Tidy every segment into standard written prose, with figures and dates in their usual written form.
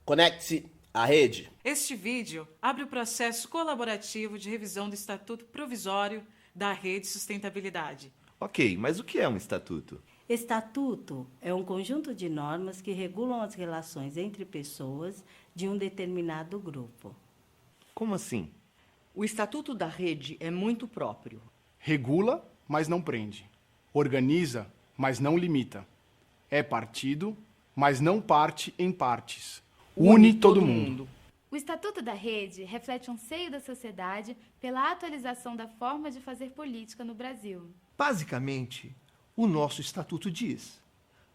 Conecte-se à rede. Este vídeo abre o processo colaborativo de revisão do Estatuto Provisório da Rede Sustentabilidade. Ok, mas o que é um estatuto? Estatuto é um conjunto de normas que regulam as relações entre pessoas de um determinado grupo. Como assim? O Estatuto da Rede é muito próprio. Regula, mas não prende. Organiza, mas não limita. É partido, mas não parte em partes. Une todo mundo. O Estatuto da Rede reflete o anseio da sociedade pela atualização da forma de fazer política no Brasil. Basicamente, o nosso estatuto diz: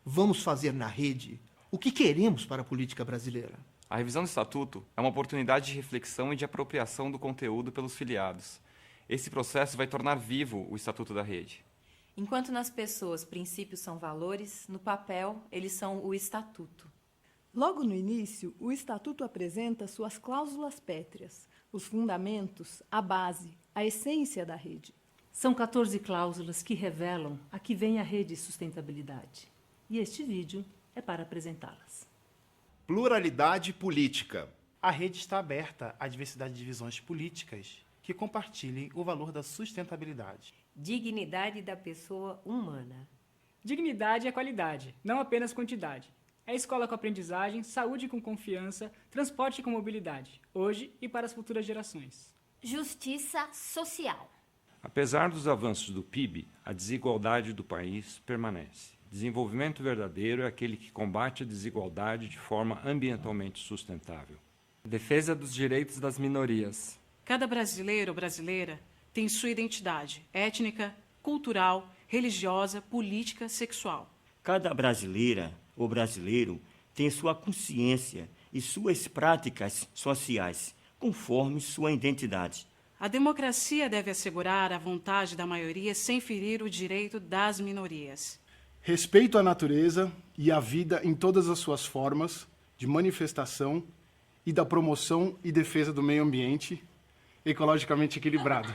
vamos fazer na rede o que queremos para a política brasileira. A revisão do Estatuto é uma oportunidade de reflexão e de apropriação do conteúdo pelos filiados. Esse processo vai tornar vivo o Estatuto da Rede. Enquanto nas pessoas princípios são valores, no papel eles são o Estatuto. Logo no início, o Estatuto apresenta suas cláusulas pétreas, os fundamentos, a base, a essência da rede. São 14 cláusulas que revelam a que vem a Rede Sustentabilidade. E este vídeo é para apresentá-las. Pluralidade política. A rede está aberta à diversidade de visões políticas que compartilhem o valor da sustentabilidade. Dignidade da pessoa humana. Dignidade é qualidade, não apenas quantidade. É escola com aprendizagem, saúde com confiança, transporte com mobilidade, hoje e para as futuras gerações. Justiça social. Apesar dos avanços do PIB, a desigualdade do país permanece. Desenvolvimento verdadeiro é aquele que combate a desigualdade de forma ambientalmente sustentável. Defesa dos direitos das minorias. Cada brasileiro ou brasileira tem sua identidade étnica, cultural, religiosa, política, sexual. Cada brasileira ou brasileiro tem sua consciência e suas práticas sociais, conforme sua identidade. A democracia deve assegurar a vontade da maioria sem ferir o direito das minorias. Respeito à natureza e à vida em todas as suas formas de manifestação e da promoção e defesa do meio ambiente ecologicamente equilibrado.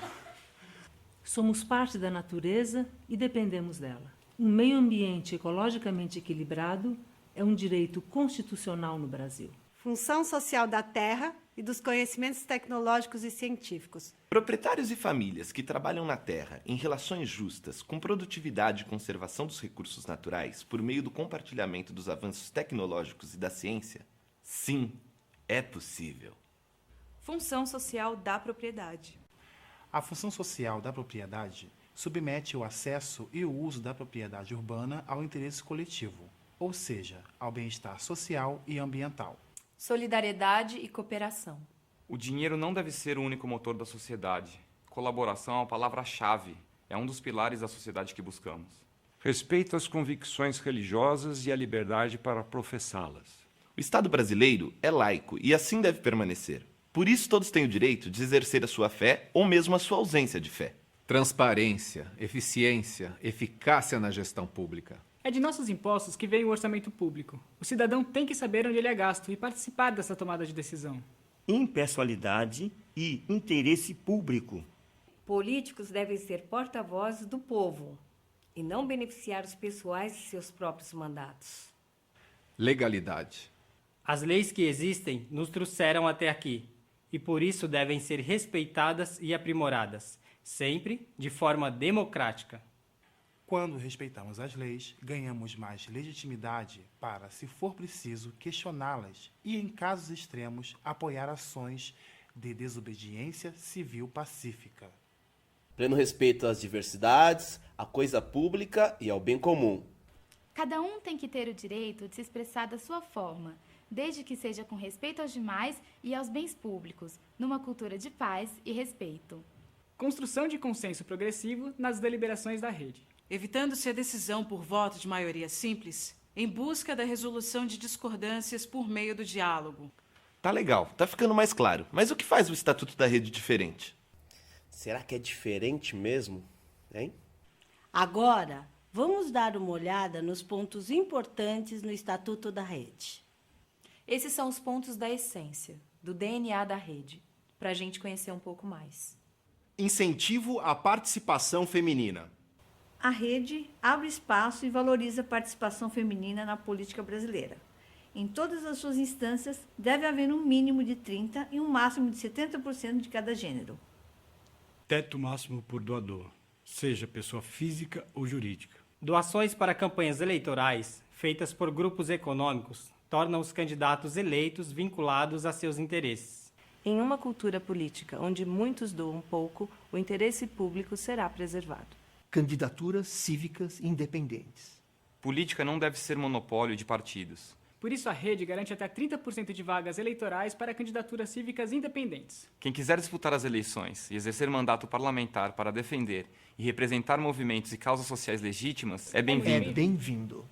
Somos parte da natureza e dependemos dela. Um meio ambiente ecologicamente equilibrado é um direito constitucional no Brasil. Função social da terra e dos conhecimentos tecnológicos e científicos. Proprietários e famílias que trabalham na terra em relações justas, com produtividade e conservação dos recursos naturais por meio do compartilhamento dos avanços tecnológicos e da ciência? Sim, é possível. Função social da propriedade. A função social da propriedade submete o acesso e o uso da propriedade urbana ao interesse coletivo, ou seja, ao bem-estar social e ambiental. Solidariedade e cooperação. O dinheiro não deve ser o único motor da sociedade. Colaboração é uma palavra-chave. É um dos pilares da sociedade que buscamos. Respeito às convicções religiosas e a liberdade para professá-las. O Estado brasileiro é laico e assim deve permanecer. Por isso todos têm o direito de exercer a sua fé ou mesmo a sua ausência de fé. Transparência, eficiência, eficácia na gestão pública. É de nossos impostos que vem o orçamento público. O cidadão tem que saber onde ele é gasto e participar dessa tomada de decisão. Impessoalidade e interesse público. Políticos devem ser porta-vozes do povo e não beneficiar os pessoais de seus próprios mandatos. Legalidade. As leis que existem nos trouxeram até aqui e por isso devem ser respeitadas e aprimoradas, sempre de forma democrática. Quando respeitamos as leis, ganhamos mais legitimidade para, se for preciso, questioná-las e, em casos extremos, apoiar ações de desobediência civil pacífica. Pleno respeito às diversidades, à coisa pública e ao bem comum. Cada um tem que ter o direito de se expressar da sua forma, desde que seja com respeito aos demais e aos bens públicos, numa cultura de paz e respeito. Construção de consenso progressivo nas deliberações da rede. Evitando-se a decisão por voto de maioria simples, em busca da resolução de discordâncias por meio do diálogo. Tá legal, tá ficando mais claro. Mas o que faz o Estatuto da Rede diferente? Será que é diferente mesmo, hein? Agora, vamos dar uma olhada nos pontos importantes no Estatuto da Rede. Esses são os pontos da essência, do DNA da rede, para a gente conhecer um pouco mais. Incentivo à participação feminina. A rede abre espaço e valoriza a participação feminina na política brasileira. Em todas as suas instâncias, deve haver um mínimo de 30% e um máximo de 70% de cada gênero. Teto máximo por doador, seja pessoa física ou jurídica. Doações para campanhas eleitorais feitas por grupos econômicos tornam os candidatos eleitos vinculados a seus interesses. Em uma cultura política onde muitos doam pouco, o interesse público será preservado. Candidaturas cívicas independentes. Política não deve ser monopólio de partidos. Por isso, a rede garante até 30% de vagas eleitorais para candidaturas cívicas independentes. Quem quiser disputar as eleições e exercer mandato parlamentar para defender e representar movimentos e causas sociais legítimas é bem-vindo. É bem-vindo.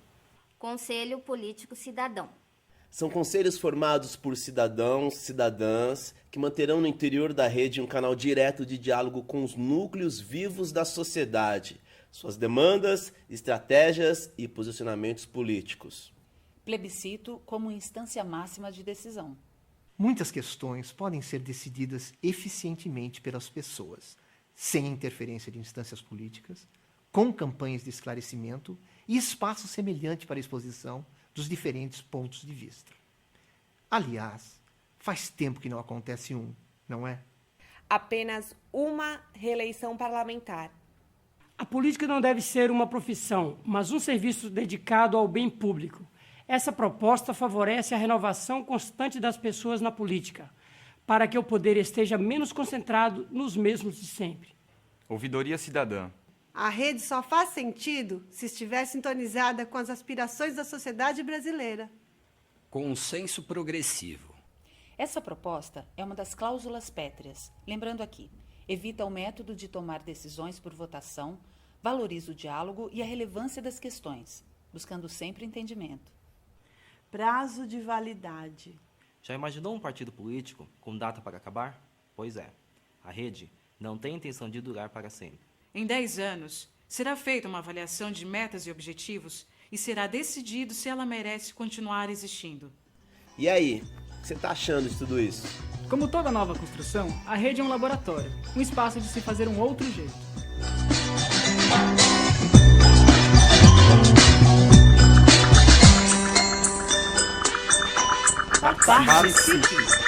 Conselho Político Cidadão. São conselhos formados por cidadãos, cidadãs, que manterão no interior da rede um canal direto de diálogo com os núcleos vivos da sociedade, suas demandas, estratégias e posicionamentos políticos. Plebiscito como instância máxima de decisão. Muitas questões podem ser decididas eficientemente pelas pessoas, sem interferência de instâncias políticas, com campanhas de esclarecimento e espaço semelhante para a exposição dos diferentes pontos de vista. Aliás, faz tempo que não acontece não é? Apenas uma reeleição parlamentar. A política não deve ser uma profissão, mas um serviço dedicado ao bem público. Essa proposta favorece a renovação constante das pessoas na política, para que o poder esteja menos concentrado nos mesmos de sempre. Ouvidoria cidadã. A rede só faz sentido se estiver sintonizada com as aspirações da sociedade brasileira. Consenso progressivo. Essa proposta é uma das cláusulas pétreas. Lembrando aqui, evita o método de tomar decisões por votação, valoriza o diálogo e a relevância das questões, buscando sempre entendimento. Prazo de validade. Já imaginou um partido político com data para acabar? Pois é, a rede não tem intenção de durar para sempre. Em 10 anos, será feita uma avaliação de metas e objetivos e será decidido se ela merece continuar existindo. E aí, o que você está achando de tudo isso? Como toda nova construção, a rede é um laboratório, um espaço de se fazer um outro jeito. Participe!